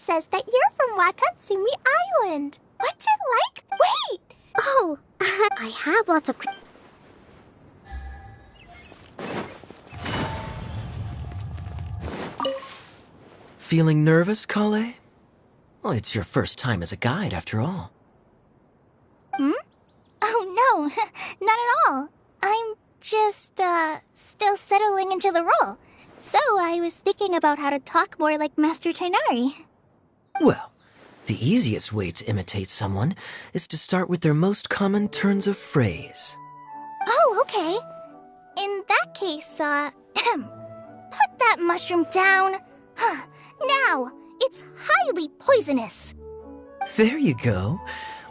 says that you're from Watatsumi Island. What's it like? Wait! Oh, I have lots of... Feeling nervous, Kale? Well, it's your first time as a guide, after all. Hmm? Oh, no, not at all. I'm just, still settling into the role. So I was thinking about how to talk more like Master Tighnari. Well, the easiest way to imitate someone is to start with their most common turns of phrase. Oh, okay. In that case, put that mushroom down. Now, it's highly poisonous. There you go.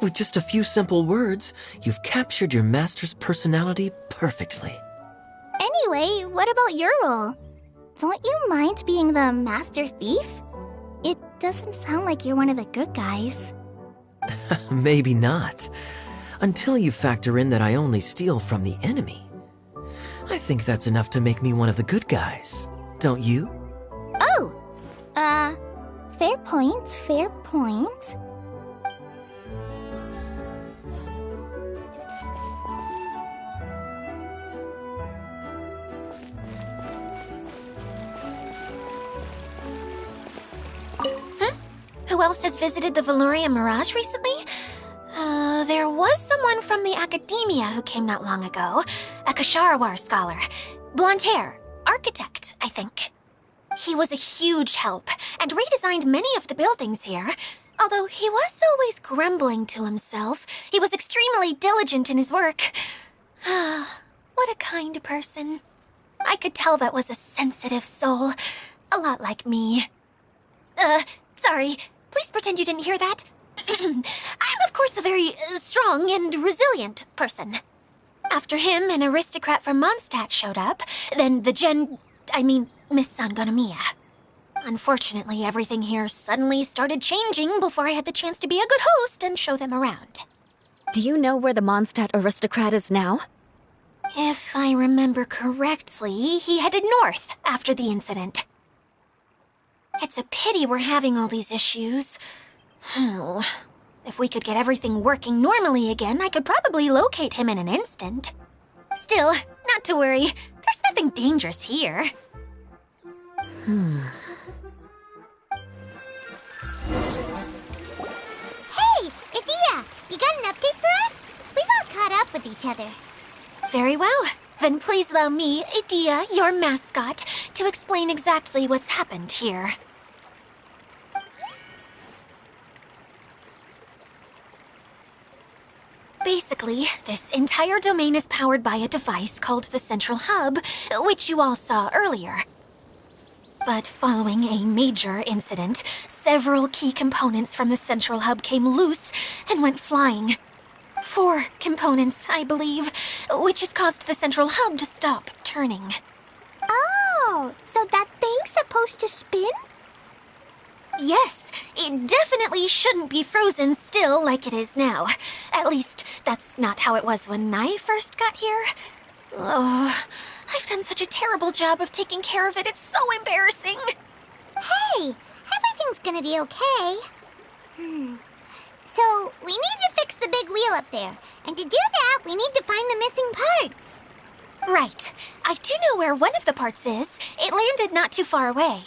With just a few simple words, you've captured your master's personality perfectly. Anyway, what about your role? Don't you mind being the master thief? It doesn't sound like you're one of the good guys. Maybe not. Until you factor in that I only steal from the enemy. I think that's enough to make me one of the good guys. Don't you? Oh! Fair point, fair point. Who else has visited the Veloria Mirage recently? There was someone from the academia who came not long ago. A Kasharawar scholar. Blonde hair. Architect, I think. He was a huge help, and redesigned many of the buildings here. Although he was always grumbling to himself, he was extremely diligent in his work. What a kind person. I could tell that was a sensitive soul. A lot like me. Sorry. Please pretend you didn't hear that. I'm, of course, a very strong and resilient person. After him, an aristocrat from Mondstadt showed up, then Miss Sangonomiya. Unfortunately, everything here suddenly started changing before I had the chance to be a good host and show them around. Do you know where the Mondstadt aristocrat is now? If I remember correctly, he headed north after the incident. It's a pity we're having all these issues. If we could get everything working normally again, I could probably locate him in an instant. Still, not to worry. There's nothing dangerous here. Hey, Idia! You got an update for us? We've all caught up with each other. Very well. Then please allow me, Idia, your mascot, to explain exactly what's happened here. Basically, this entire domain is powered by a device called the Central Hub, which you all saw earlier. But following a major incident, several key components from the Central Hub came loose and went flying. 4 components, I believe, which has caused the Central Hub to stop turning. Oh, so that thing's supposed to spin? Yes, it definitely shouldn't be frozen still like it is now. At least, that's not how it was when I first got here. Oh, I've done such a terrible job of taking care of it, it's so embarrassing. Hey, everything's gonna be okay. So, we need to fix the big wheel up there. And to do that, we need to find the missing parts. Right. I do know where one of the parts is. It landed not too far away.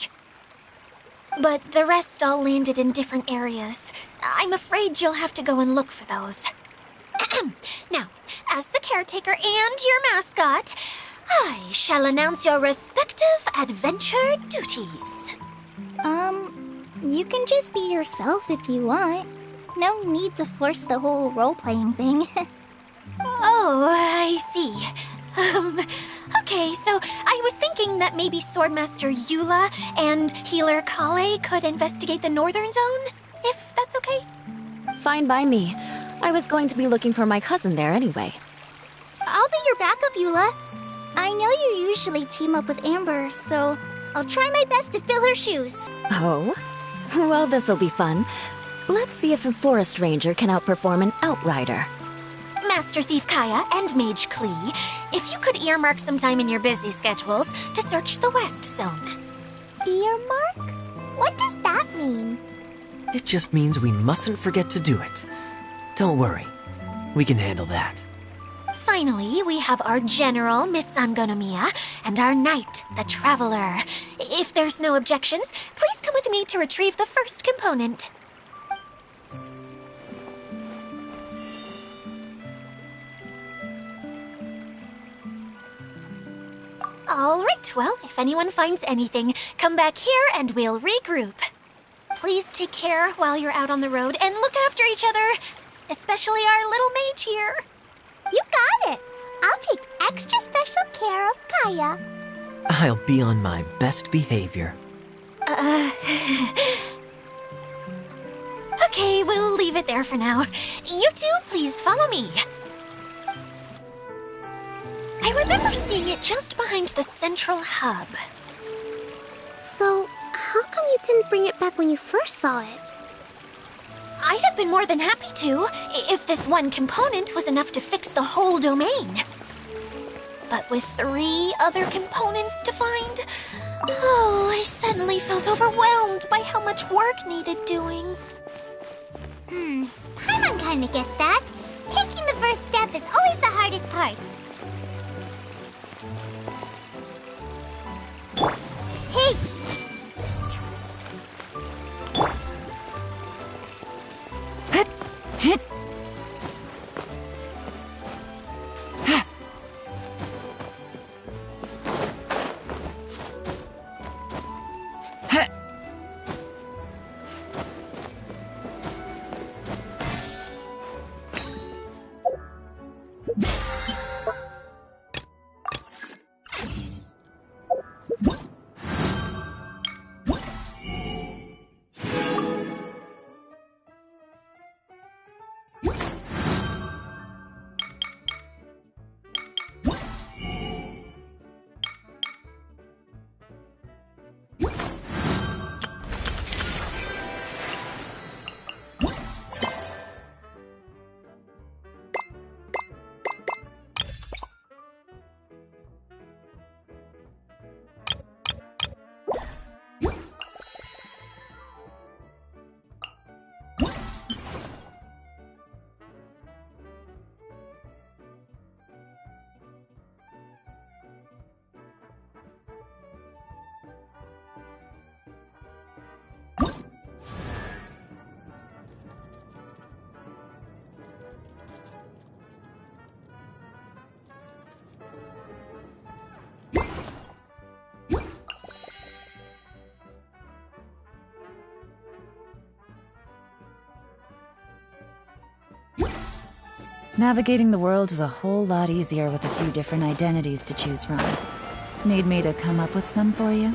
But the rest all landed in different areas. I'm afraid you'll have to go and look for those. Now, as the caretaker and your mascot, I shall announce your respective adventure duties. You can just be yourself if you want. No need to force the whole role-playing thing. Oh, I see. Okay, so I was thinking that maybe Swordmaster Eula and Healer Kale could investigate the northern zone, if that's okay? Fine by me. I was going to be looking for my cousin there anyway. I'll be your backup, Eula. I know you usually team up with Amber, so I'll try my best to fill her shoes. Oh? Well, this'll be fun. Let's see if a forest ranger can outperform an outrider. Master Thief Kaya and Mage Klee, if you could earmark some time in your busy schedules to search the West Zone. Earmark? What does that mean? It just means we mustn't forget to do it. Don't worry. We can handle that. Finally, we have our general, Miss Sangonomiya, and our knight, the Traveler. If there's no objections, please come with me to retrieve the first component. All right, well, if anyone finds anything, come back here and we'll regroup. Please take care while you're out on the road and look after each other, especially our little mage here. You got it. I'll take extra special care of Kaya. I'll be on my best behavior. Okay, we'll leave it there for now. You two, please follow me. I remember seeing it just behind the central hub. So, how come you didn't bring it back when you first saw it? I'd have been more than happy to, if this one component was enough to fix the whole domain. But with 3 other components to find, I suddenly felt overwhelmed by how much work needed doing. Paimon kinda gets that. Taking the first step is always the hardest part. Hey! Navigating the world is a whole lot easier with a few different identities to choose from. Need me to come up with some for you?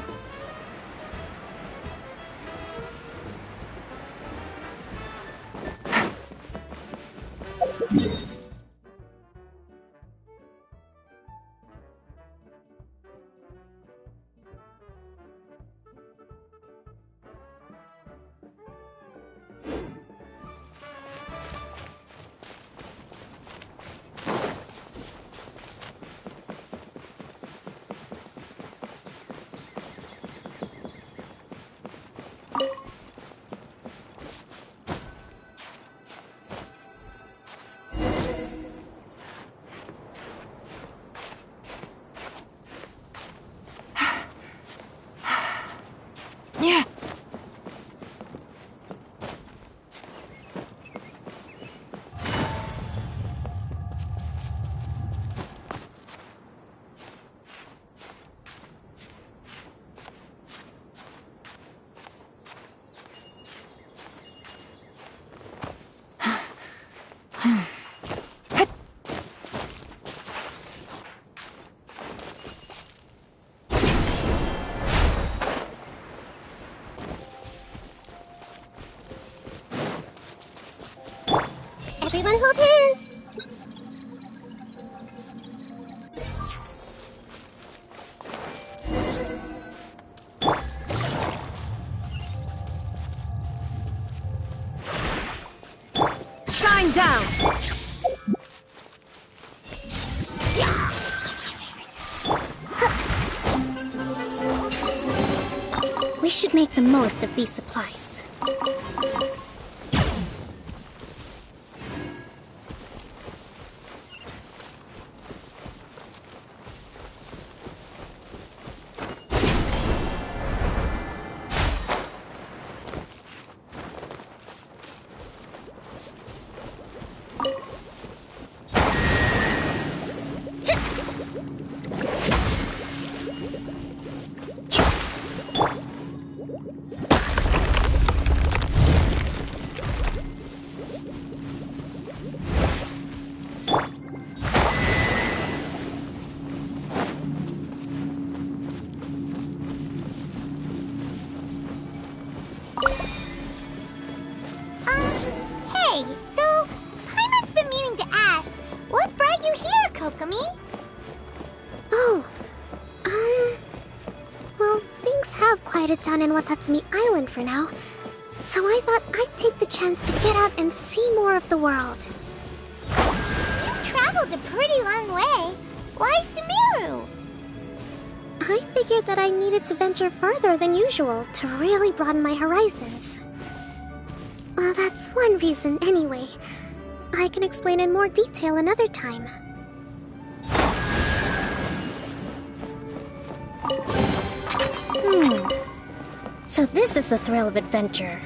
Yeah. Everyone hold hands! Shine down! We should make the most of these supplies. Hey, so Paimon's been meaning to ask, what brought you here, Kokomi? Oh, well, things have quieted down in Watatsumi Island for now. So I thought I'd take the chance to get out and see more of the world. You've traveled a pretty long way. Why Sumeru? I figured that I needed to venture further than usual to really broaden my horizons. Well, that's one reason anyway. I can explain in more detail another time. So this is the thrill of adventure.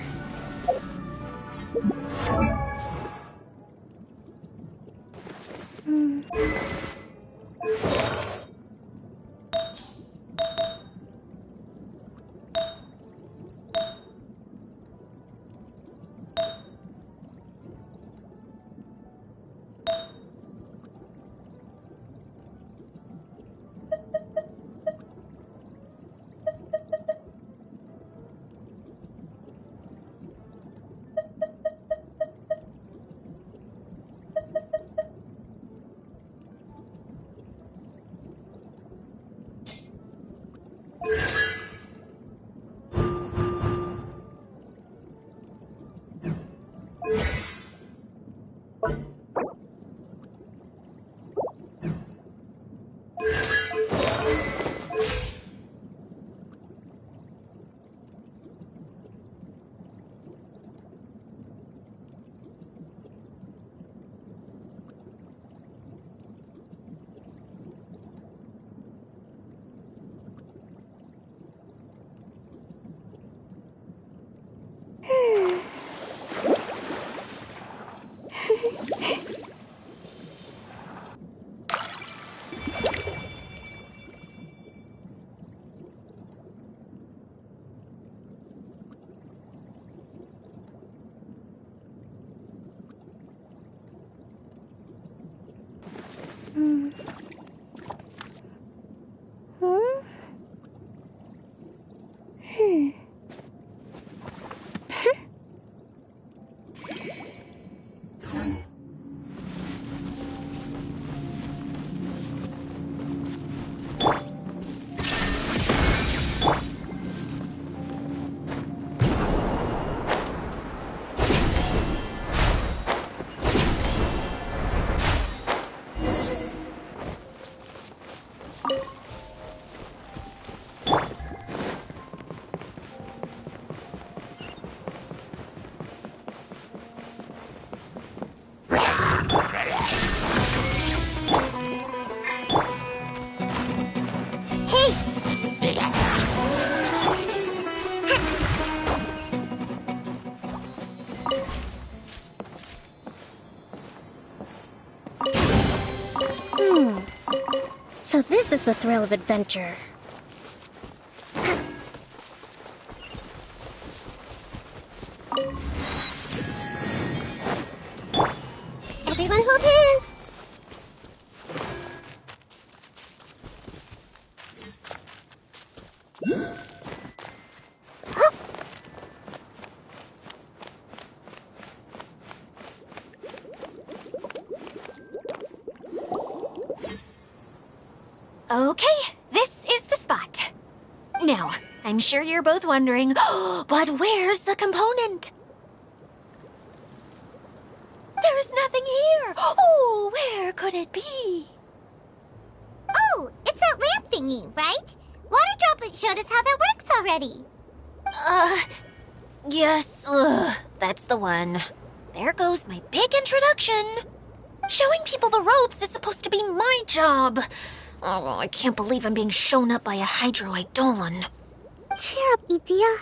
So this is the thrill of adventure. Everyone hold hands! Okay, this is the spot. Now, I'm sure you're both wondering, but where's the component? There's nothing here. Oh, where could it be? Oh, it's that lamp thingy, right? Water Droplet showed us how that works already. Yes, that's the one. There goes my big introduction. Showing people the ropes is supposed to be my job. Oh, I can't believe I'm being shown up by a Hydro Eidolon. Cheer up, Idia.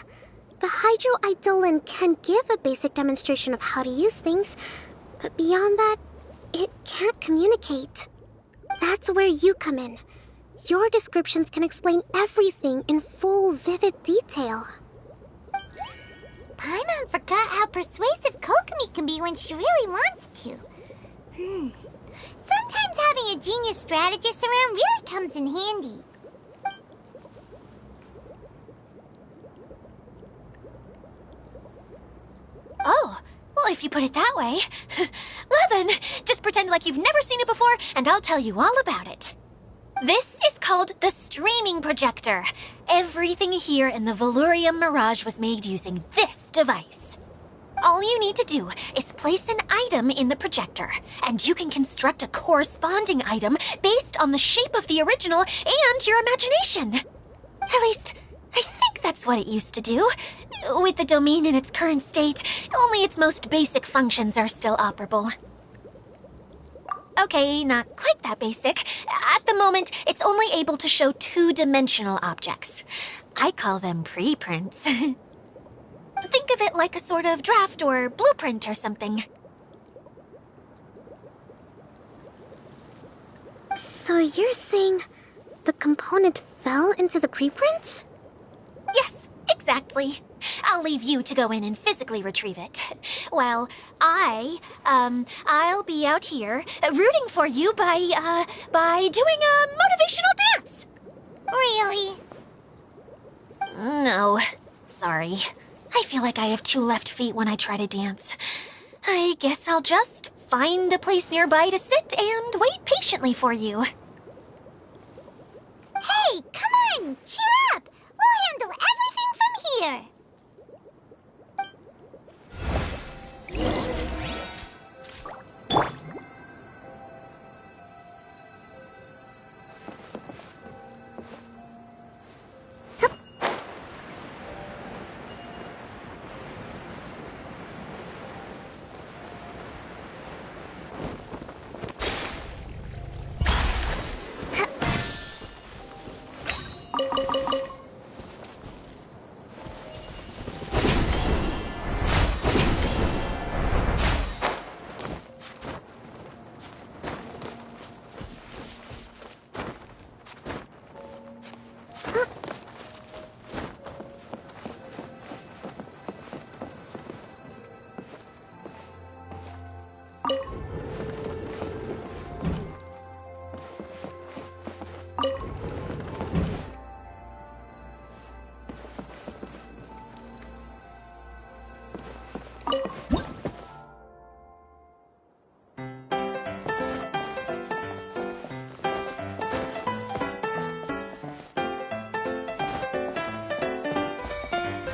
The Hydro Eidolon can give a basic demonstration of how to use things, but beyond that, it can't communicate. That's That's where you come in. Your descriptions can explain everything in full, vivid detail. Paimon forgot how persuasive Kokomi can be when she really wants to. Sometimes having a genius strategist around really comes in handy. Oh, well, if you put it that way. Well then, just pretend like you've never seen it before, and I'll tell you all about it. This is called the streaming projector. Everything here in the Valurium Mirage was made using this device. All you need to do is place an item in the projector, and you can construct a corresponding item based on the shape of the original and your imagination. At least, I think that's what it used to do. With the domain in its current state, only its most basic functions are still operable. Okay, not quite that basic. At the moment, it's only able to show two-dimensional objects. I call them preprints. Think of it like a sort of draft or blueprint or something. So you're saying the component fell into the preprints? Yes, exactly. I'll leave you to go in and physically retrieve it. Well, I'll be out here rooting for you by doing a motivational dance. Really? No, sorry. I feel like I have two left feet when I try to dance. I guess I'll just find a place nearby to sit and wait patiently for you. Hey, come on! Cheer up! We'll handle everything from here!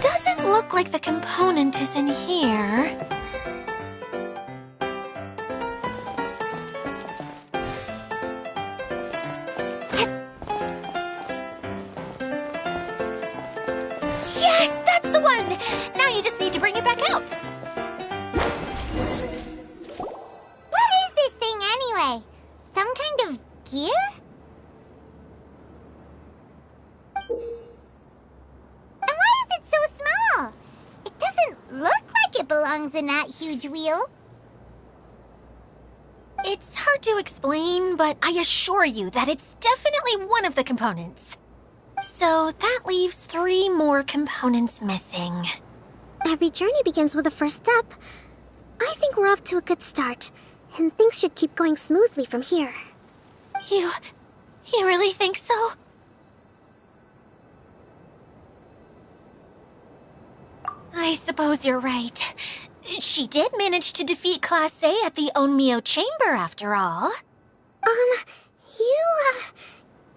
Doesn't look like the component is in here. Yes, that's the one! Now you just need to bring it back out. What is this thing anyway? Some kind of gear? And why is it so small? It doesn't look like it belongs in that huge wheel. It's hard to explain, but I assure you that it's definitely one of the components. So that leaves 3 more components missing. Every journey begins with a first step. I think we're off to a good start, and things should keep going smoothly from here. You really think so? I suppose you're right. She did manage to defeat Class A at the Onmyo Chamber, after all.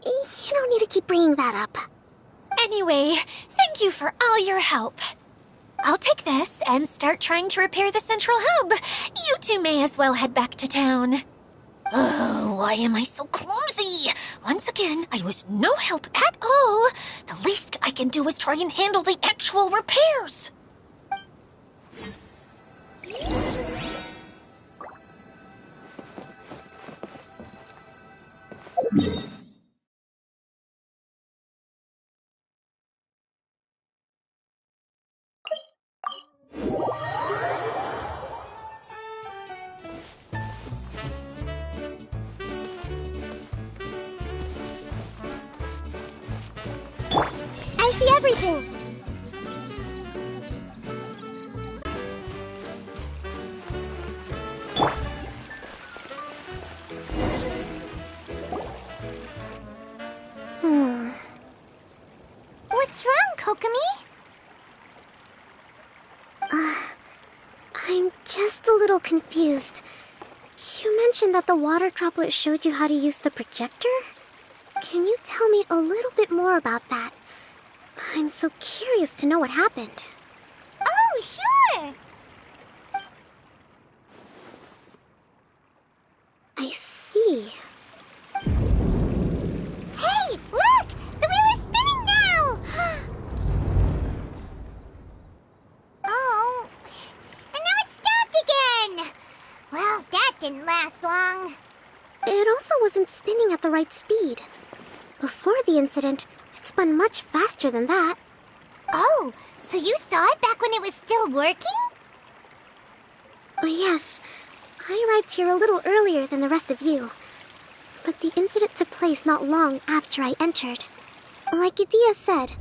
You don't need to keep bringing that up. Anyway, thank you for all your help. I'll take this and start trying to repair the central hub. You two may as well head back to town. Oh, why am I so clumsy? Once again, I was no help at all. The least I can do is try and handle the actual repairs. everything! What's wrong, Kokomi? I'm just a little confused. You mentioned that the water droplet showed you how to use the projector? Can you tell me a little bit more about that? I'm so curious to know what happened. Oh, sure! I see. Hey, look! The wheel is spinning now! Oh, and now it's stopped again! Well, that didn't last long. It also wasn't spinning at the right speed. Before the incident, it spun much faster than that. Oh, so you saw it back when it was still working? Yes, I arrived here a little earlier than the rest of you. But the incident took place not long after I entered. Like Idia said,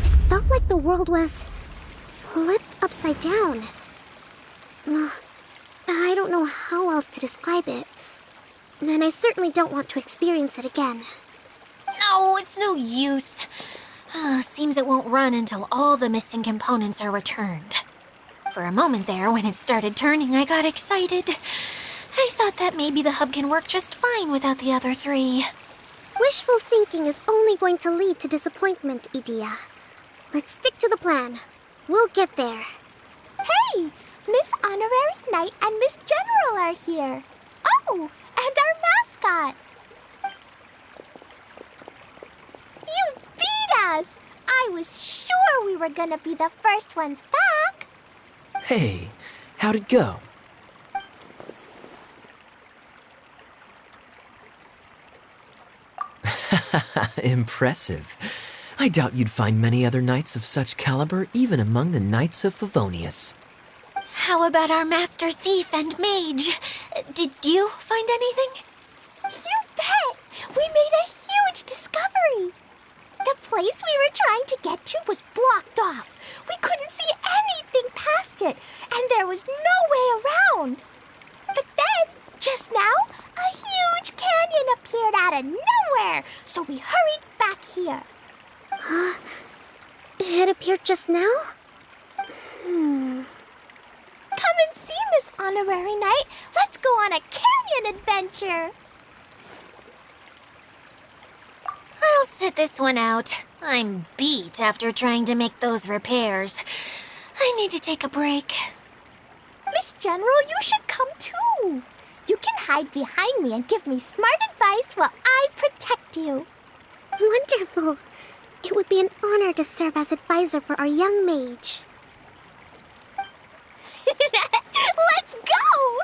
it felt like the world was flipped upside down. I don't know how else to describe it. And I certainly don't want to experience it again. No, it's no use. Seems it won't run until all the missing components are returned. For a moment there, when it started turning, I got excited. I thought that maybe the hub can work just fine without the other three. Wishful thinking is only going to lead to disappointment, Idia. Let's stick to the plan. We'll get there. Hey, Miss Honorary Knight and Miss General are here. Oh, and our mascot. You beat us! I was sure we were gonna be the first ones back. Hey, how'd it go? Impressive. I doubt you'd find many other knights of such caliber even among the Knights of Favonius. How about our master thief and mage? Did you find anything? You bet! We made a huge discovery. The place we were trying to get to was blocked off. We couldn't see anything past it, and there was no way around. But then, just now, a huge canyon appeared out of nowhere, so we hurried back here. It appeared just now? Come and see, Miss Honorary Knight. Let's go on a canyon adventure. I'll sit this one out. I'm beat after trying to make those repairs. I need to take a break. Miss General, you should come too. You can hide behind me and give me smart advice while I protect you. Wonderful. It would be an honor to serve as advisor for our young mage. Let's go!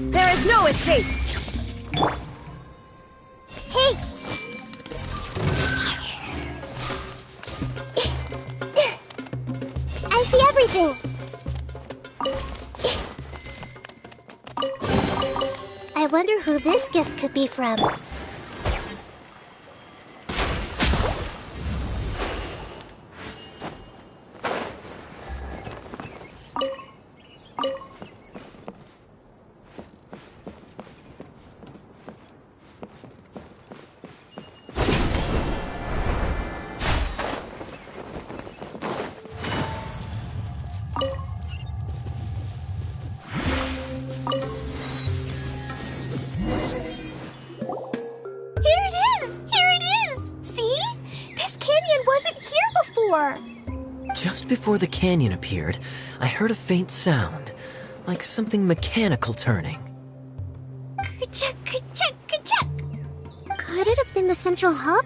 There is no escape! Hey! I see everything. I wonder who this gift could be from. power. Just before the canyon appeared, I heard a faint sound, like something mechanical turning. Ka-chuck, ka-chuck, ka-chuck. Could it have been the central hub?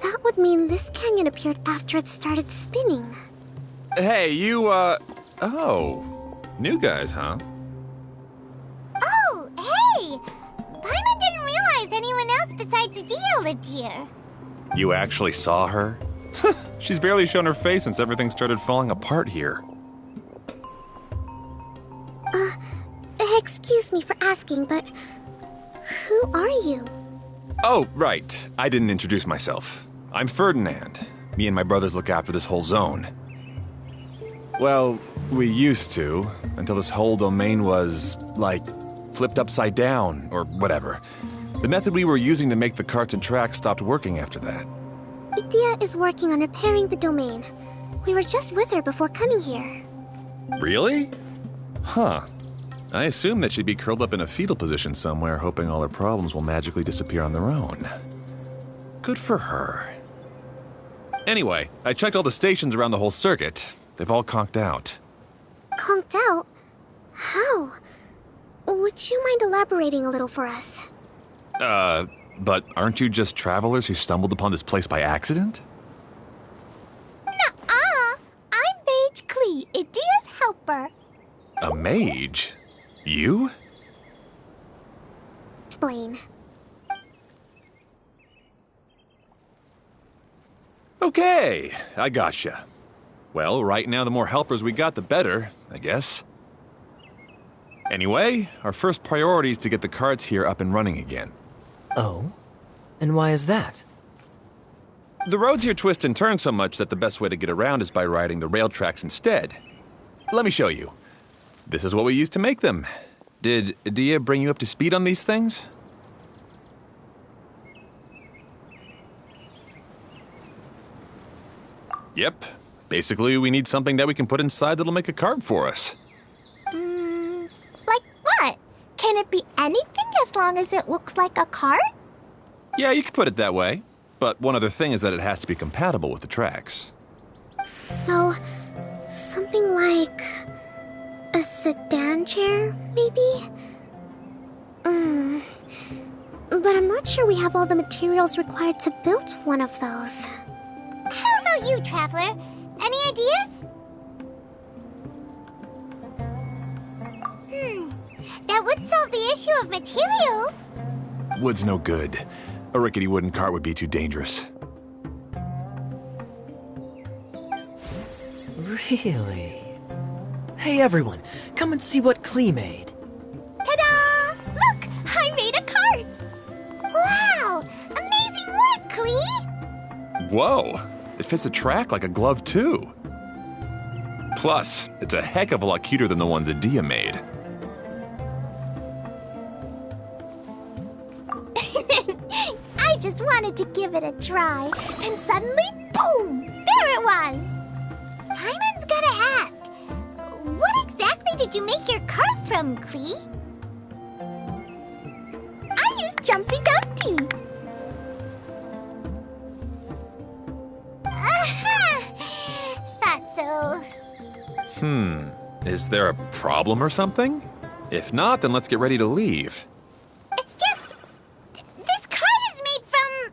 That would mean this canyon appeared after it started spinning. Hey, you, oh. New guys, huh? Oh, hey! Paimon didn't realize anyone else besides Adia lived here. You actually saw her? She's barely shown her face since everything started falling apart here. Excuse me for asking, but who are you? Oh, right. I didn't introduce myself. I'm Ferdinand. Me and my brothers look after this whole zone. Well, we used to, until this whole domain was, like, flipped upside down, or whatever. The method we were using to make the carts and tracks stopped working after that. Idia is working on repairing the domain. We were just with her before coming here. Really? Huh. I assume that she'd be curled up in a fetal position somewhere, hoping all her problems will magically disappear on their own. Good for her. Anyway, I checked all the stations around the whole circuit. They've all conked out. Conked out? How? Would you mind elaborating a little for us? But aren't you just travelers who stumbled upon this place by accident? Nuh-uh. I'm Mage Klee, Idia's helper. A mage? You? Explain. Okay, I gotcha. Well, right now the more helpers we got, the better, I guess. Anyway, our first priority is to get the carts here up and running again. Oh? And why is that? The roads here twist and turn so much that the best way to get around is by riding the rail tracks instead. Let me show you. This is what we used to make them. Did Adia bring you up to speed on these things? Yep. Basically, we need something that we can put inside that'll make a cart for us. Like what? Can it be anything as long as it looks like a cart? Yeah, you could put it that way. But one other thing is that it has to be compatible with the tracks. So, something like a sedan chair, maybe? But I'm not sure we have all the materials required to build one of those. How about you, Traveler? Any ideas? That would solve the issue of materials. Wood's no good. A rickety wooden cart would be too dangerous. Really? Hey everyone, come and see what Klee made. Ta-da! Look, I made a cart. Wow! Amazing work, Klee! Whoa! It fits a track like a glove, too. Plus, it's a heck of a lot cuter than the ones Adia made. I just wanted to give it a try. Then suddenly, boom! There it was! Paimon's gotta ask, what exactly did you make your cart from, Klee? I used Jumpy Dumpty. Thought so. Is there a problem or something? If not, then let's get ready to leave. It's just... this cart is made from,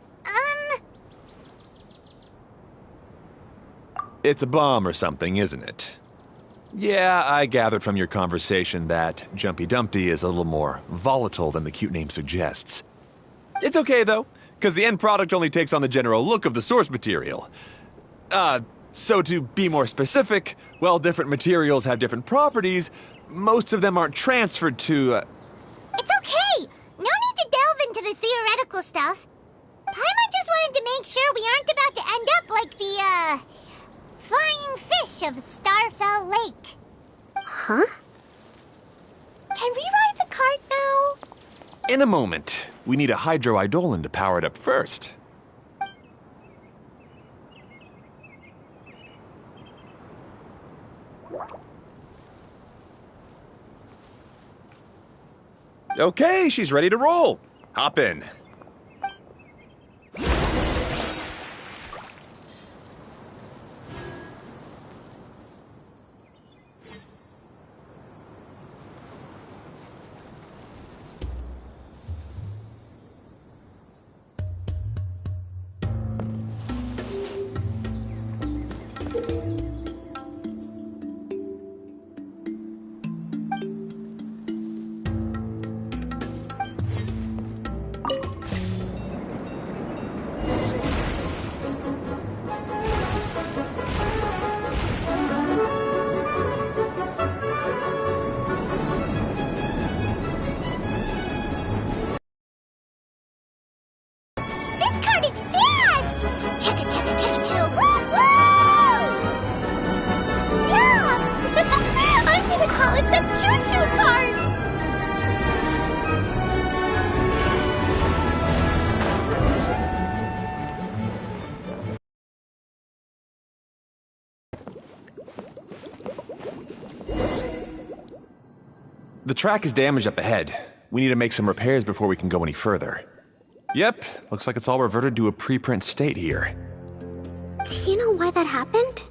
It's a bomb or something, isn't it? Yeah, I gathered from your conversation that Jumpy Dumpty is a little more volatile than the cute name suggests. It's okay, though, because the end product only takes on the general look of the source material. So to be more specific, while different materials have different properties, most of them aren't transferred to, It's okay! No need to delve into the theoretical stuff. Paimon just wanted to make sure we aren't about to end up like the, flying fish of Starfell Lake. Huh? Can we ride the cart now? In a moment. We need a hydroidolin to power it up first. Okay, she's ready to roll. Hop in. chugga chugga chugga choo! Woo woo! Yeah! I'm gonna call it the choo-choo cart! The track is damaged up ahead. We need to make some repairs before we can go any further. Yep, looks like it's all reverted to a preprint state here. Do you know why that happened?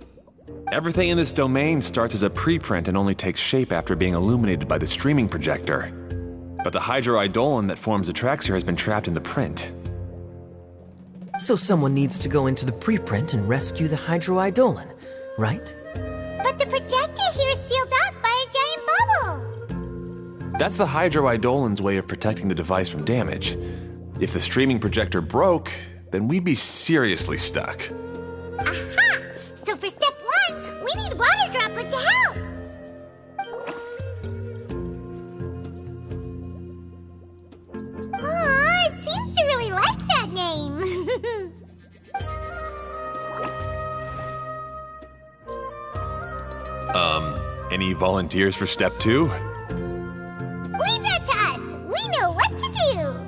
Everything in this domain starts as a preprint and only takes shape after being illuminated by the streaming projector. But the hydroidolin that forms the tracks here has been trapped in the print. So someone needs to go into the preprint and rescue the hydroidolin, right? But the projector here is sealed off by a giant bubble! That's the hydroidolin's way of protecting the device from damage. If the streaming projector broke, then we'd be seriously stuck. Aha! So for step 1, we need water droplet to help! Aw, it seems to really like that name! Any volunteers for step 2? Leave that to us! We know what to do!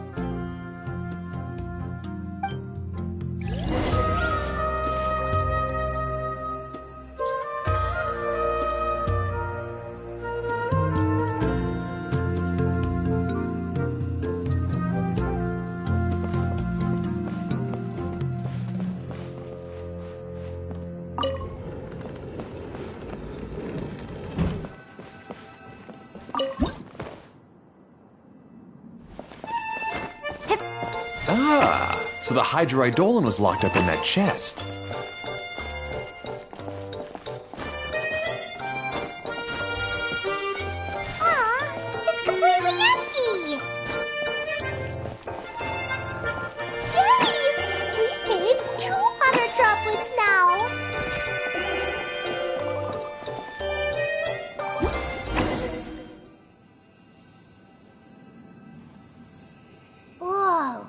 Ah, so the hydroidolin was locked up in that chest. Aw, it's completely empty! Yay! We saved 2 water droplets now! Whoa!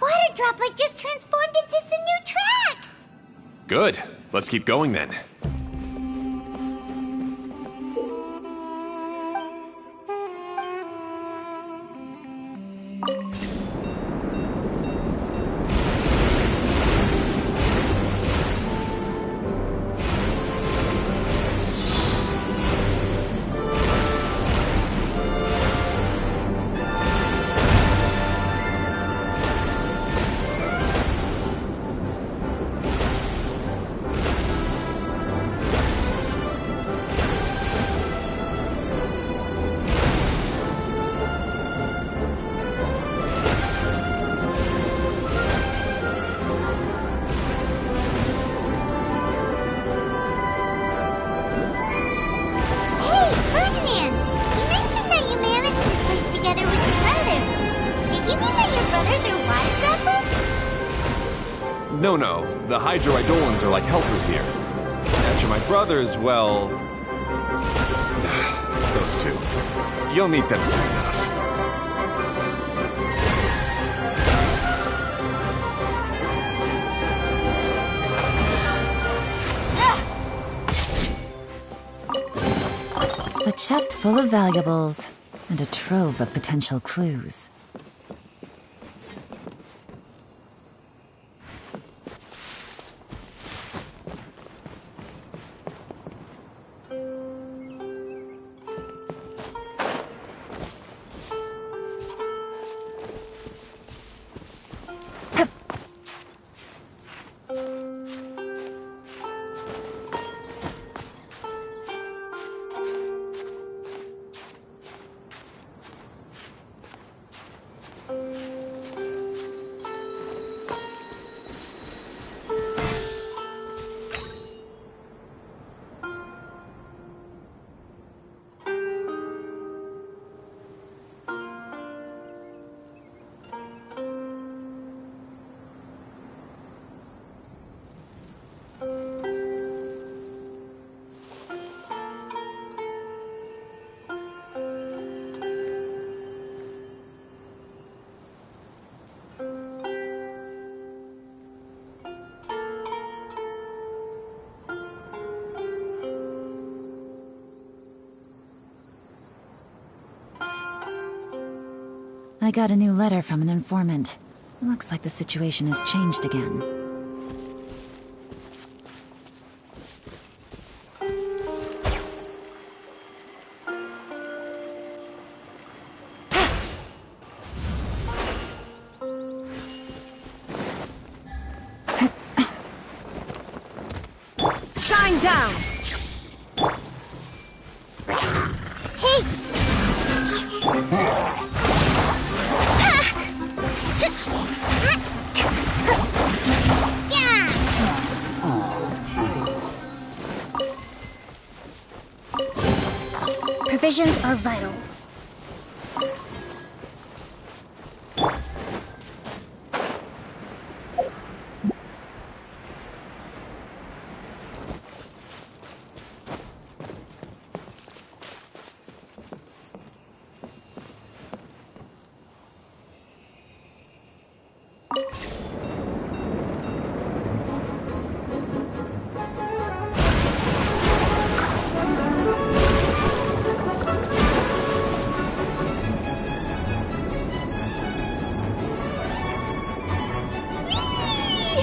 Water droplet just transformed into some new tracks! Good. Let's keep going then. Hey, Ferdinand! You mentioned that you managed this place together with your brothers. Did you mean that your brothers are water droplets? No. The hydroidolins are like helpers here. As for my brothers, well... those two. You'll meet them soon enough. A chest full of valuables, and a trove of potential clues. I got a new letter from an informant. Looks like the situation has changed again. Shine down! Provisions are vital.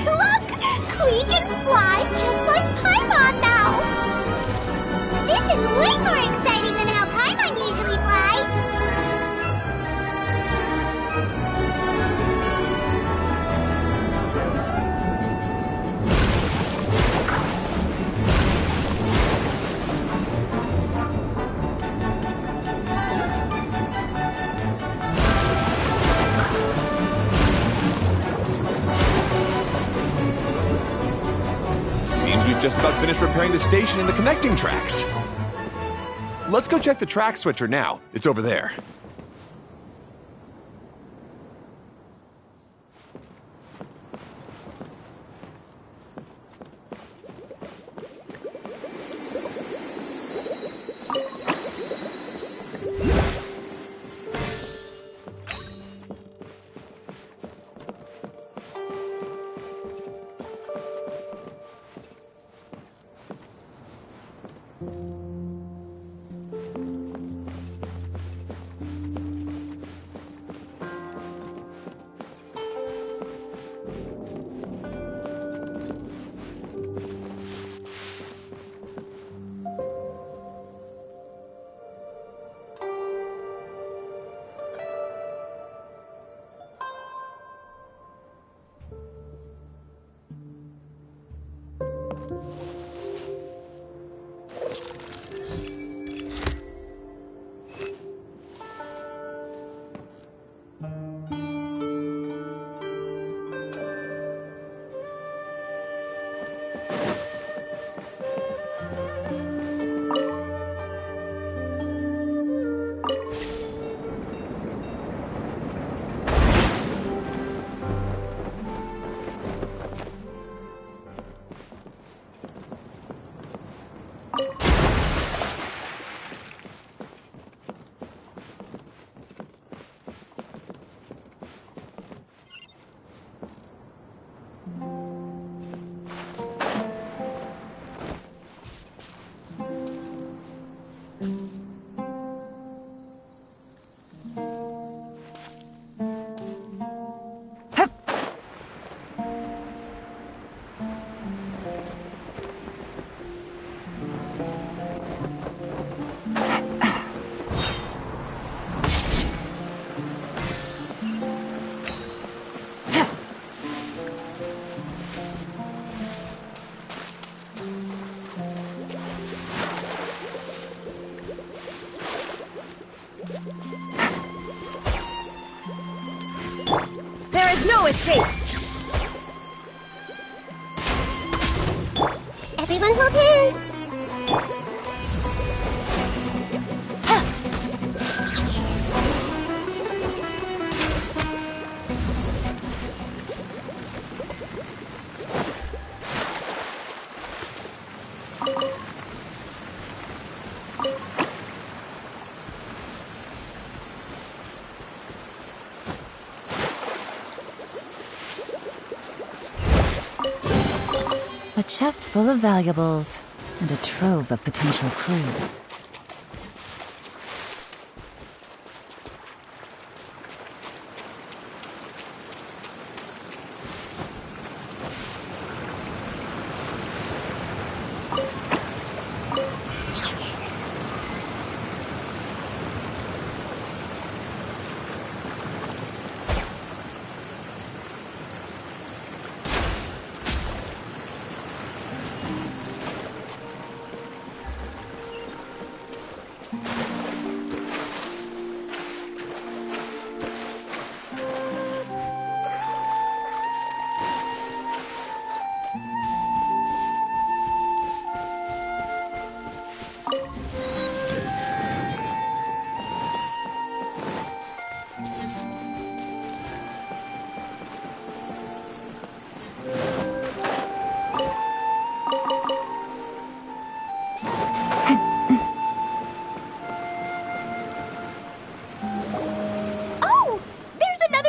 Look! Klee can fly just like Paimon now! This is way more exciting than how Paimon usually flies! Seems we've just about finished repairing the station and the connecting tracks. Let's go check the track switcher now. It's over there. There is no escape! Everyone hold hands! A chest full of valuables, and a trove of potential clues.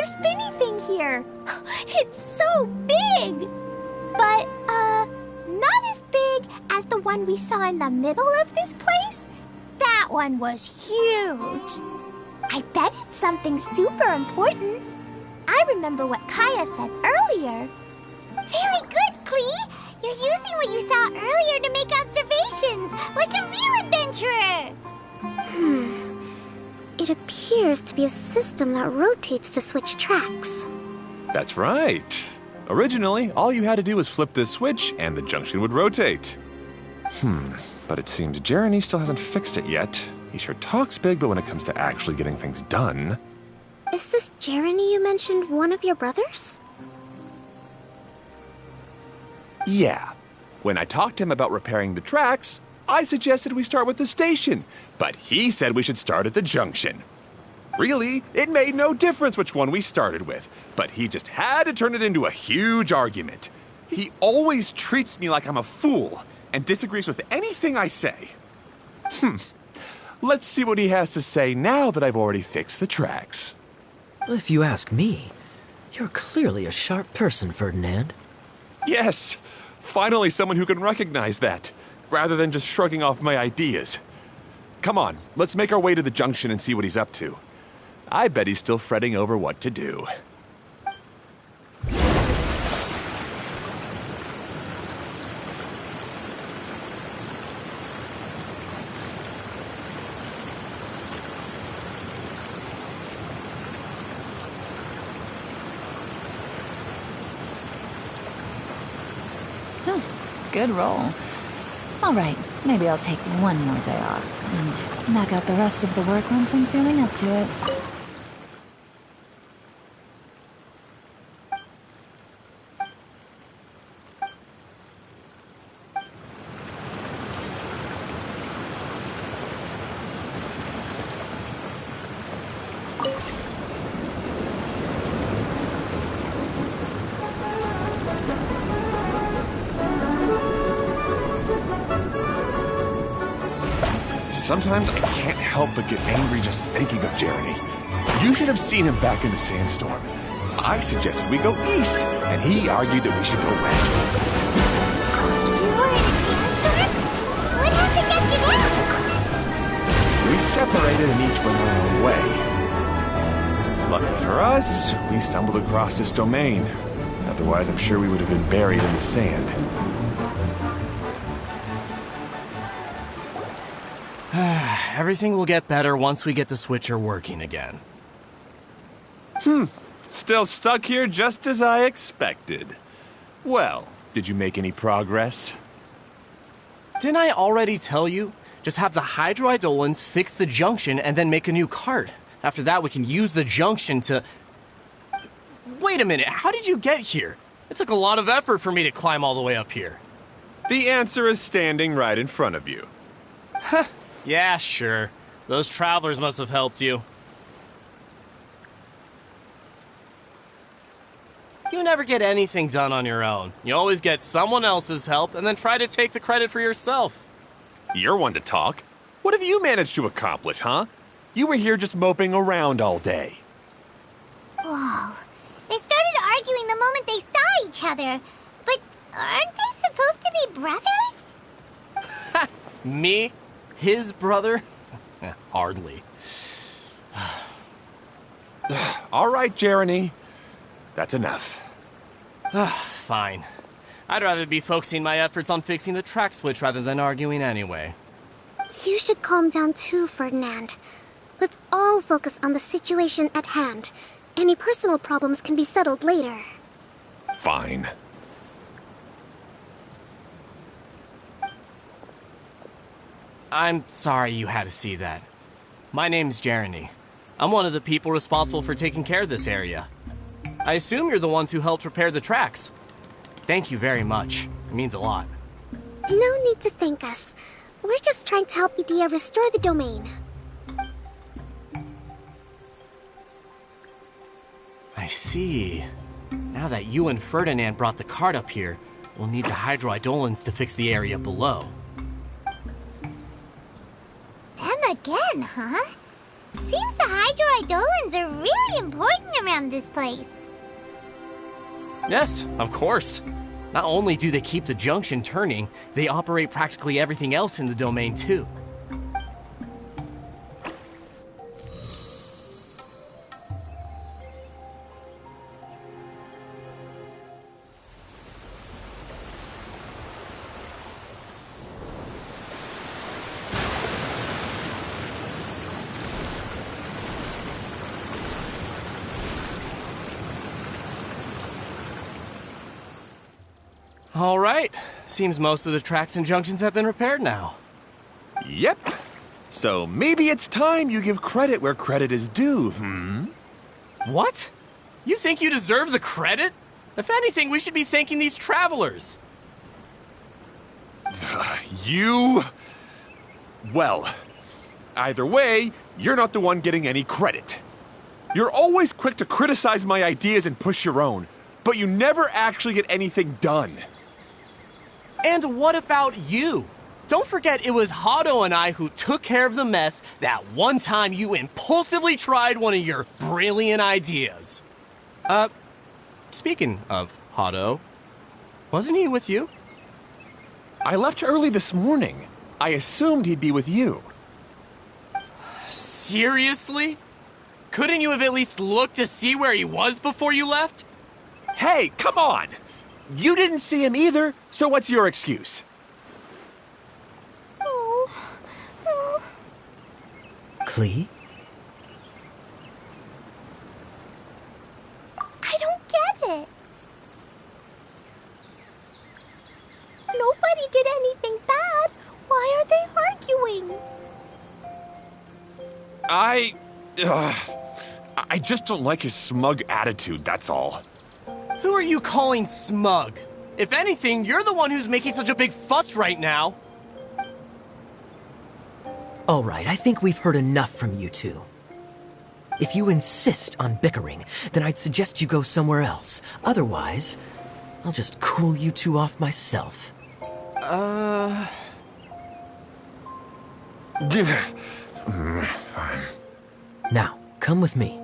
another spinny thing here. It's so big! But, not as big as the one we saw in the middle of this place. That one was huge. I bet it's something super important. I remember what Kaya said earlier. Very good, Klee! You're using what you saw earlier to make observations, like a real adventurer! It appears to be a system that rotates to switch tracks. That's right. Originally, all you had to do was flip this switch and the junction would rotate. But it seems Jeremy still hasn't fixed it yet. He sure talks big, but when it comes to actually getting things done... Is this Jeremy you mentioned one of your brothers? Yeah. When I talked to him about repairing the tracks, I suggested we start with the station, but he said we should start at the junction. Really, it made no difference which one we started with, but he just had to turn it into a huge argument. He always treats me like I'm a fool and disagrees with anything I say. Let's see what he has to say now that I've already fixed the tracks. If you ask me, you're clearly a sharp person, Ferdinand. Yes, finally someone who can recognize that, rather than just shrugging off my ideas. Come on, let's make our way to the junction and see what he's up to. I bet he's still fretting over what to do. Good roll. All right, maybe I'll take one more day off and knock out the rest of the work once I'm feeling up to it. Sometimes I can't help but get angry just thinking of Jeremy. You should have seen him back in the sandstorm. I suggested we go east, and he argued that we should go west. You were in a sandstorm? What happened after that? We separated and each went our own way. Lucky for us, we stumbled across this domain. Otherwise, I'm sure we would have been buried in the sand. Everything will get better once we get the switcher working again. Still stuck here just as I expected. Well, did you make any progress? Didn't I already tell you? Just have the hydroidolins fix the junction and then make a new cart. After that, we can use the junction to... Wait a minute, how did you get here? It took a lot of effort for me to climb all the way up here. The answer is standing right in front of you. Yeah, sure. Those travelers must have helped you. You never get anything done on your own. You always get someone else's help and then try to take the credit for yourself. You're one to talk. What have you managed to accomplish, huh? You were here just moping around all day. Whoa. They started arguing the moment they saw each other. But aren't they supposed to be brothers? Me? His brother? Hardly. All right, Jeremy. That's enough. Fine. I'd rather be focusing my efforts on fixing the track switch rather than arguing anyway. You should calm down too, Ferdinand. Let's all focus on the situation at hand. Any personal problems can be settled later. Fine. I'm sorry you had to see that. My name's Jeremy. I'm one of the people responsible for taking care of this area. I assume you're the ones who helped repair the tracks. Thank you very much. It means a lot. No need to thank us. We're just trying to help Edea restore the domain. I see. Now that you and Ferdinand brought the cart up here, we'll need the hydroidolins to fix the area below. Them again, huh? Seems the hydroidolins are really important around around this place. Yes, of course. Not only do they keep the junction turning, they operate practically everything else in the domain too. All right. Seems most of the tracks and junctions have been repaired now. Yep. So maybe it's time you give credit where credit is due, What? You think you deserve the credit? If anything, we should be thanking these travelers. You... Well, either way, you're not the one getting any credit. You're always quick to criticize my ideas and push your own, but you never actually get anything done. And what about you? Don't forget it was Hado and I who took care of the mess that one time you impulsively tried one of your brilliant ideas. Speaking of Hado, wasn't he with you? I left early this morning. I assumed he'd be with you. Seriously? Couldn't you have at least looked to see where he was before you left? Hey, come on! You didn't see him either, so what's your excuse? Klee? I don't get it. Nobody did anything bad. Why are they arguing? I just don't like his smug attitude, that's all. Who are you calling smug? If anything, you're the one who's making such a big fuss right now. All right, I think we've heard enough from you two. If you insist on bickering, then I'd suggest you go somewhere else. Otherwise, I'll just cool you two off myself. Now, come with me.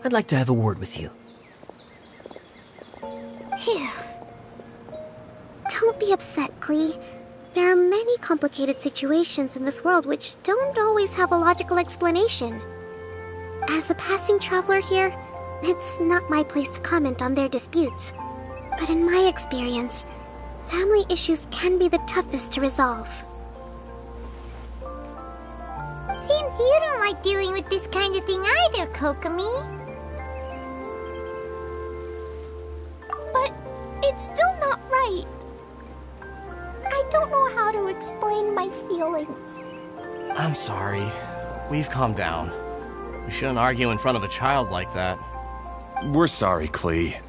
I'd like to have a word with you. Phew. Don't be upset, Klee. There are many complicated situations in this world which don't always have a logical explanation. As a passing traveler here, it's not my place to comment on their disputes. But in my experience, family issues can be the toughest to resolve. Seems you don't like dealing with this kind of thing either, Kokomi. But it's still not right. I don't know how to explain my feelings. I'm sorry. We've calmed down. We shouldn't argue in front of a child like that. We're sorry, Klee.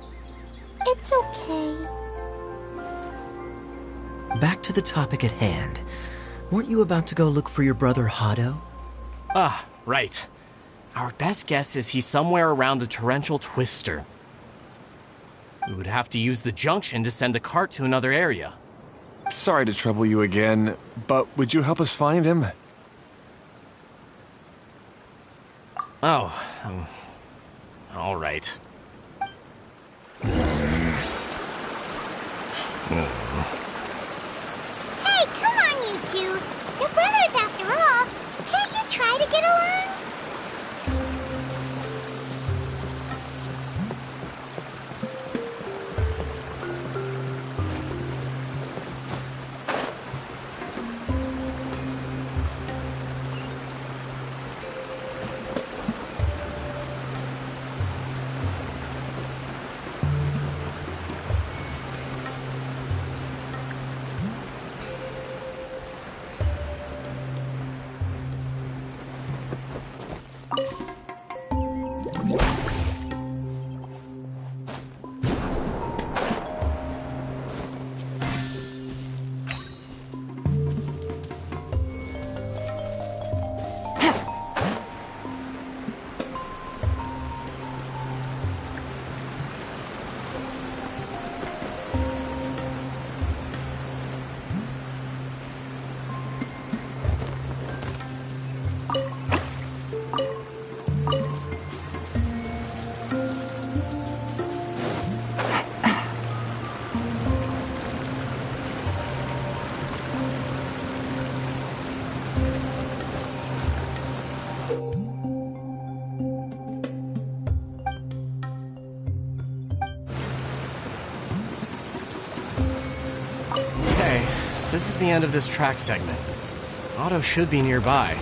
It's okay. Back to the topic at hand. Weren't you about to go look for your brother Hado? Ah, right. Our best guess is he's somewhere around the torrential twister. We would have to use the junction to send the cart to another area. Sorry to trouble you again, but would you help us find him? Oh, all right. Hey, come on, you two. You're brothers after all. Can't you try to get along? This is the end of this track segment. Otto should be nearby.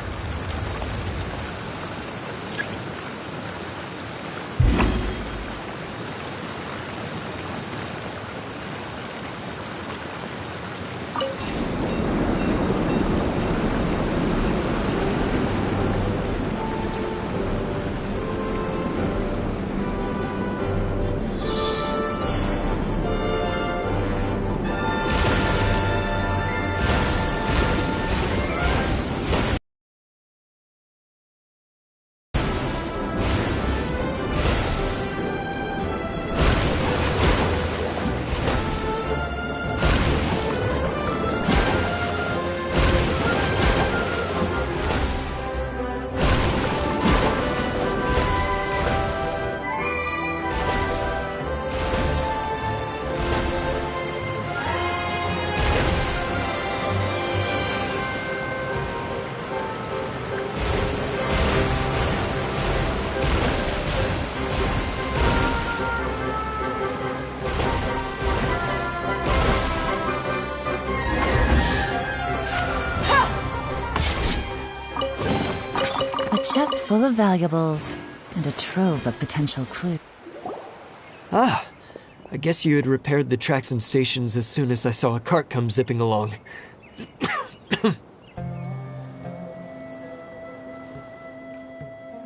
Chest full of valuables, and a trove of potential clues. Ah, I guess you had repaired the tracks and stations as soon as I saw a cart come zipping along.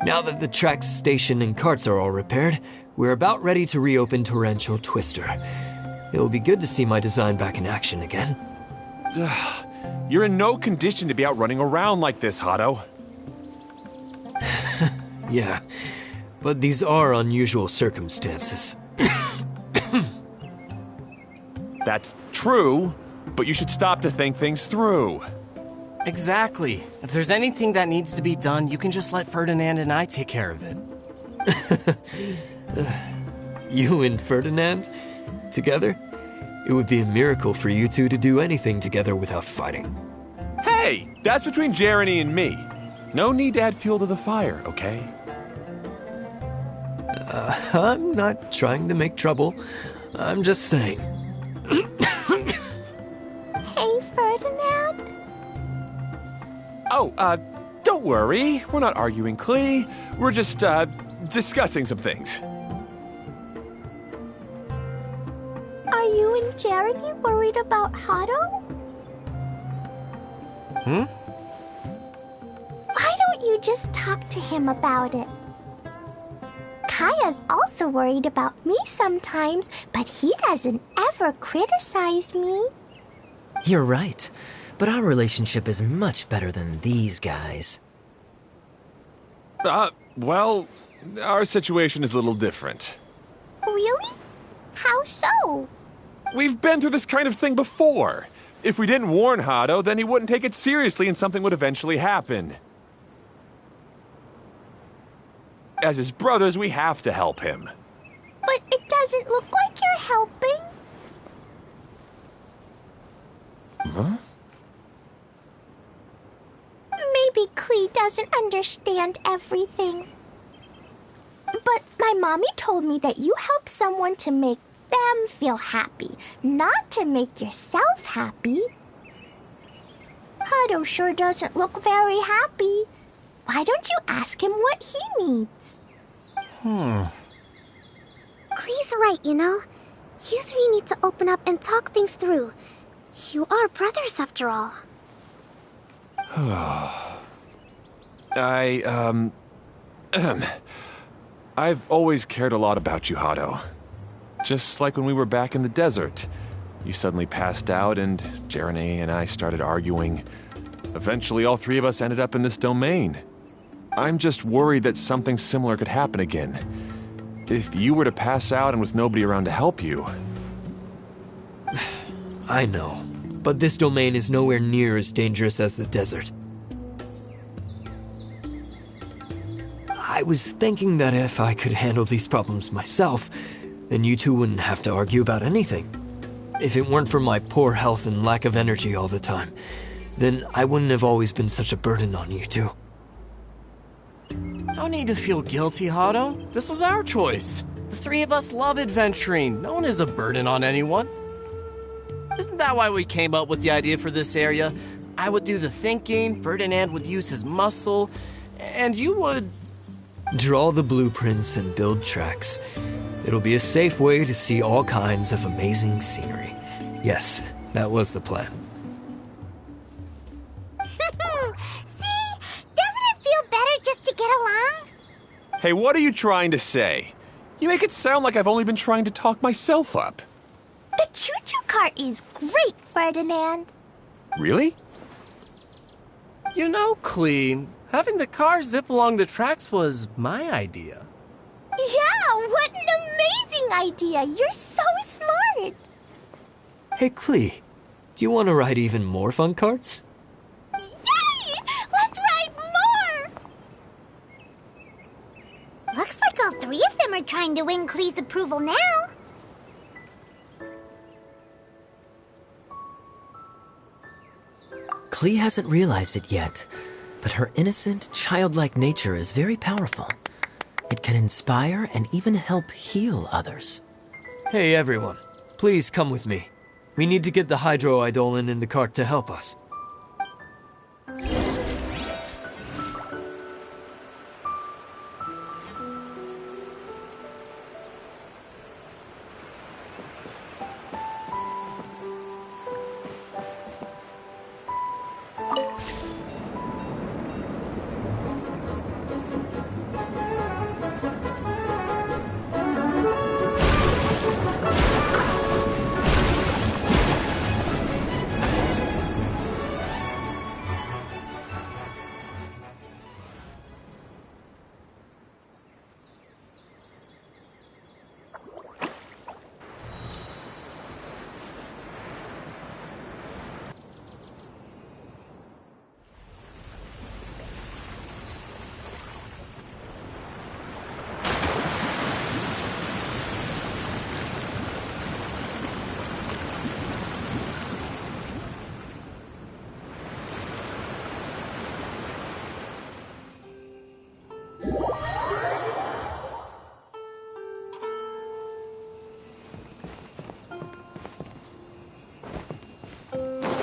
Now that the tracks, station, and carts are all repaired, we're about ready to reopen Torrential Twister. It'll be good to see my design back in action again. You're in no condition to be out running around like this, Hado. Yeah, but these are unusual circumstances. That's true, but you should stop to think things through. Exactly. If there's anything that needs to be done, you can just let Ferdinand and I take care of it. You and Ferdinand? Together? It would be a miracle for you two to do anything together without fighting. Hey, that's between Jeremy and me. No need to add fuel to the fire, okay? I'm not trying to make trouble. I'm just saying. Hey, Ferdinand? Oh, don't worry. We're not arguing, Klee. We're just, discussing some things. Are you and Jeremy worried about Hado? Why don't you just talk to him about it? Kaya's also worried about me sometimes, but he doesn't ever criticize me. You're right, but our relationship is much better than these guys. Well, our situation is a little different. Really? How so? We've been through this kind of thing before. If we didn't warn Hado, then he wouldn't take it seriously and something would eventually happen. As his brothers, we have to help him. But it doesn't look like you're helping. Huh? Maybe Klee doesn't understand everything. But my mommy told me that you help someone to make them feel happy, not to make yourself happy. Hado sure doesn't look very happy. Why don't you ask him what he needs? Klee's right, you know. You three need to open up and talk things through. You are brothers after all. I've always cared a lot about you, Hado. Just like when we were back in the desert. You suddenly passed out and Jeremy and I started arguing. Eventually, all three of us ended up in this domain. I'm just worried that something similar could happen again. If you were to pass out and with nobody around to help you... I know, but this domain is nowhere near as dangerous as the desert. I was thinking that if I could handle these problems myself, then you two wouldn't have to argue about anything. If it weren't for my poor health and lack of energy all the time, then I wouldn't have always been such a burden on you two. No need to feel guilty, Hado. This was our choice. The three of us love adventuring. No one is a burden on anyone. Isn't that why we came up with the idea for this area? I would do the thinking, Ferdinand would use his muscle, and you would... Draw the blueprints and build tracks. It'll be a safe way to see all kinds of amazing scenery. Yes, that was the plan. See? Doesn't it feel better just to get along? Hey, what are you trying to say? You make it sound like I've only been trying to talk myself up. The choo-choo cart is great, Ferdinand. Really? You know, Clee, having the car zip along the tracks was my idea. Yeah, what an amazing idea. You're so smart. Hey, Clee, do you want to ride even more fun carts? Yay! Let's ride more! Looks like all three of them are trying to win Klee's approval now. Klee hasn't realized it yet, but her innocent, childlike nature is very powerful. It can inspire and even help heal others. Hey, everyone. Please come with me. We need to get the hydroidolin in the cart to help us.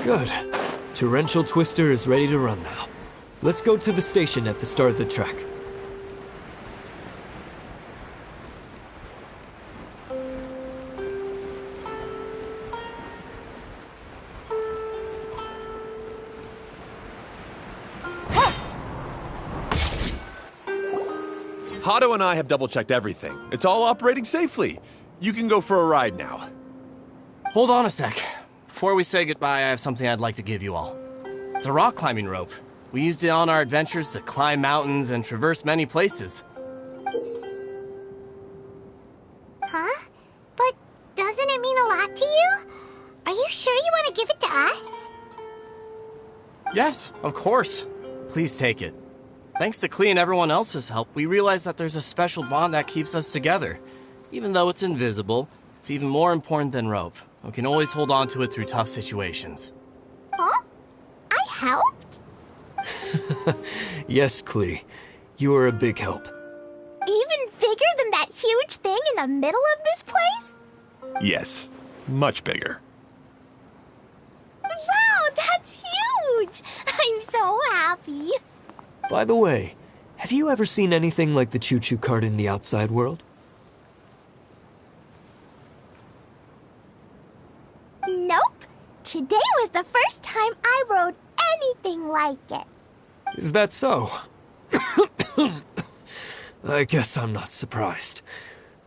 Good. Torrential Twister is ready to run now. Let's go to the station at the start of the track. Hato and I have double-checked everything. It's all operating safely. You can go for a ride now. Hold on a sec. Before we say goodbye, I have something I'd like to give you all. It's a rock climbing rope. We used it on our adventures to climb mountains and traverse many places. Huh? But doesn't it mean a lot to you? Are you sure you want to give it to us? Yes, of course. Please take it. Thanks to Klee and everyone else's help, we realized that there's a special bond that keeps us together. Even though it's invisible, it's even more important than rope. We can always hold on to it through tough situations. Huh? I helped? Yes, Klee. You are a big help. Even bigger than that huge thing in the middle of this place? Yes, much bigger. Wow, that's huge! I'm so happy. By the way, have you ever seen anything like the choo-choo cart in the outside world? Nope. Today was the first time I rode anything like it. Is that so? I guess I'm not surprised.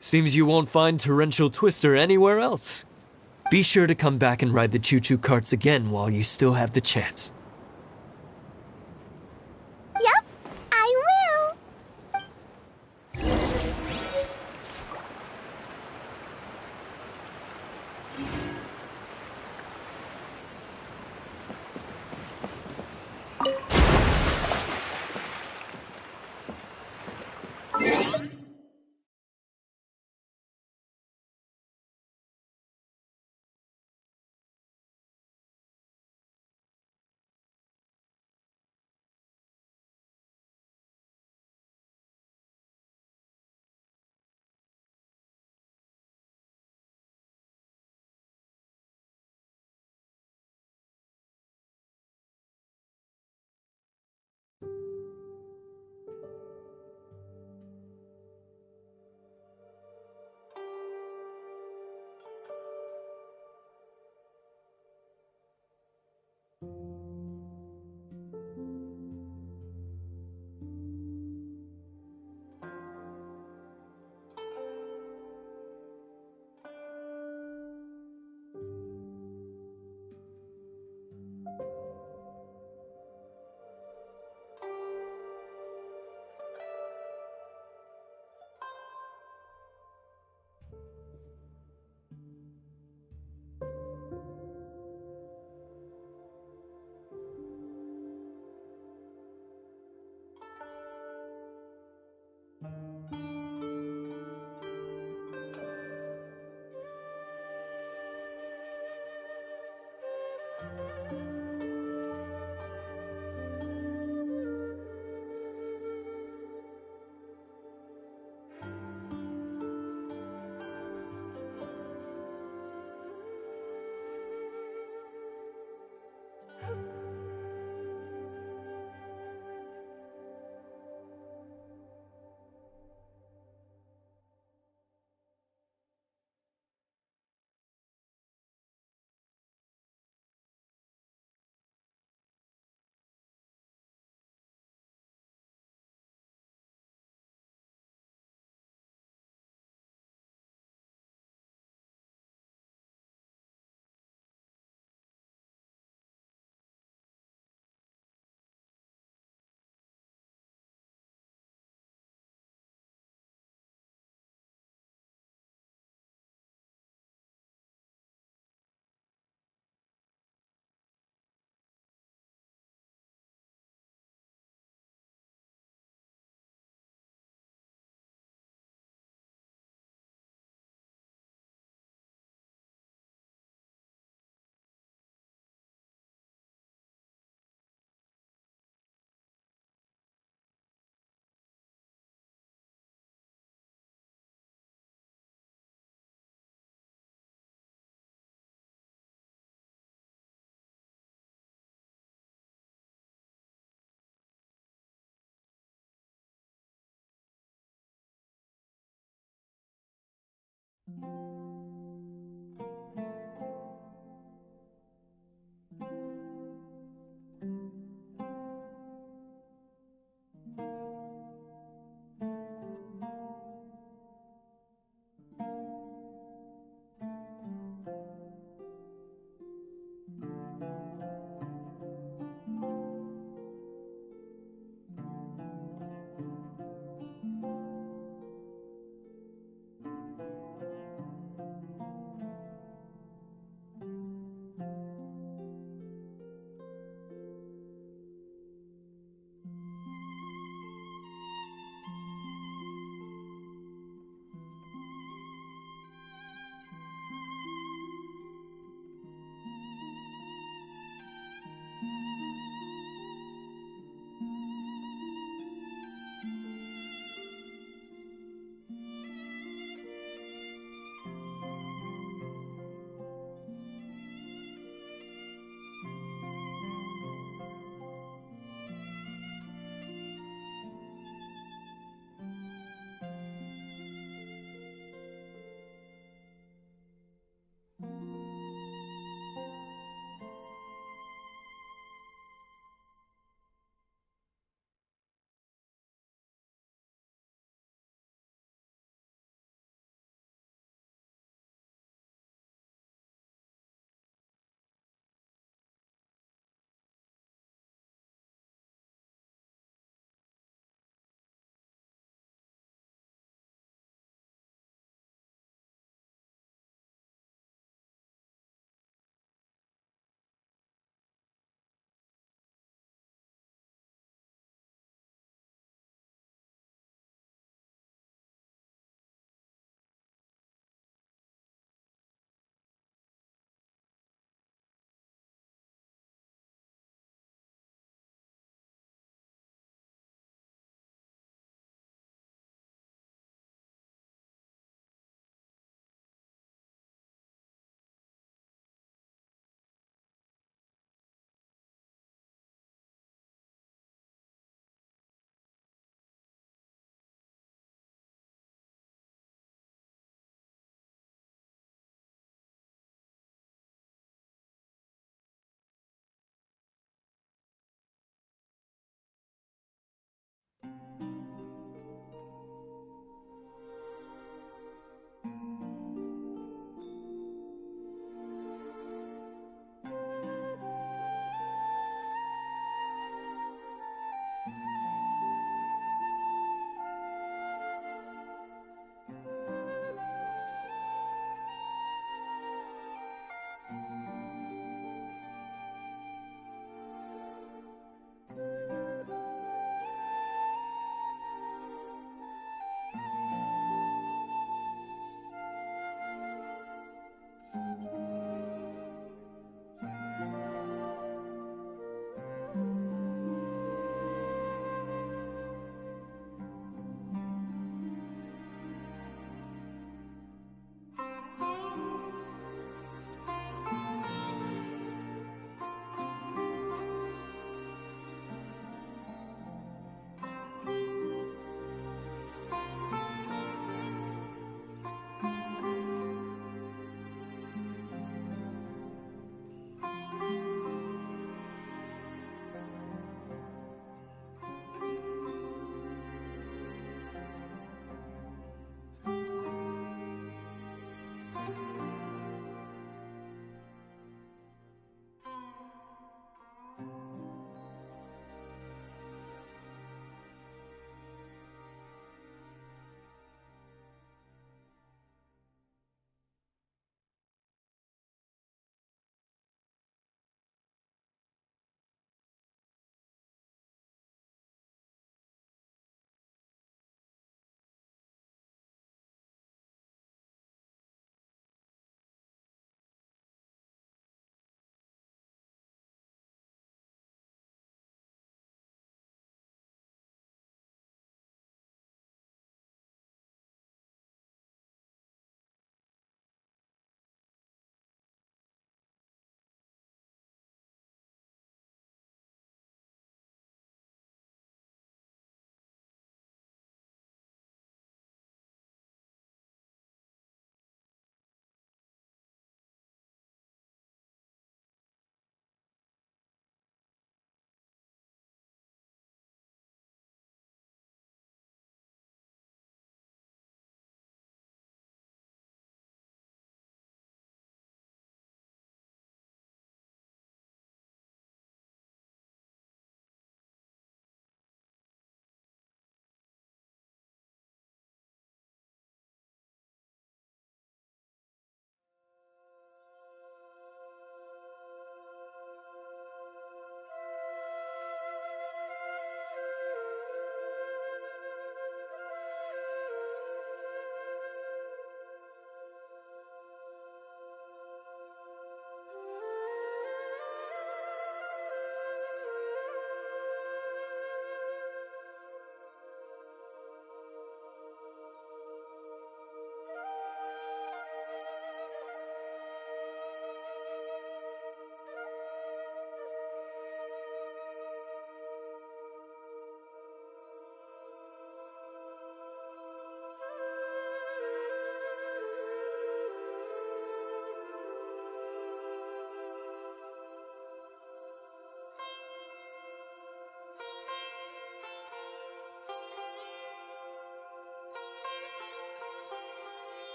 Seems you won't find Torrential Twister anywhere else. Be sure to come back and ride the choo-choo carts again while you still have the chance.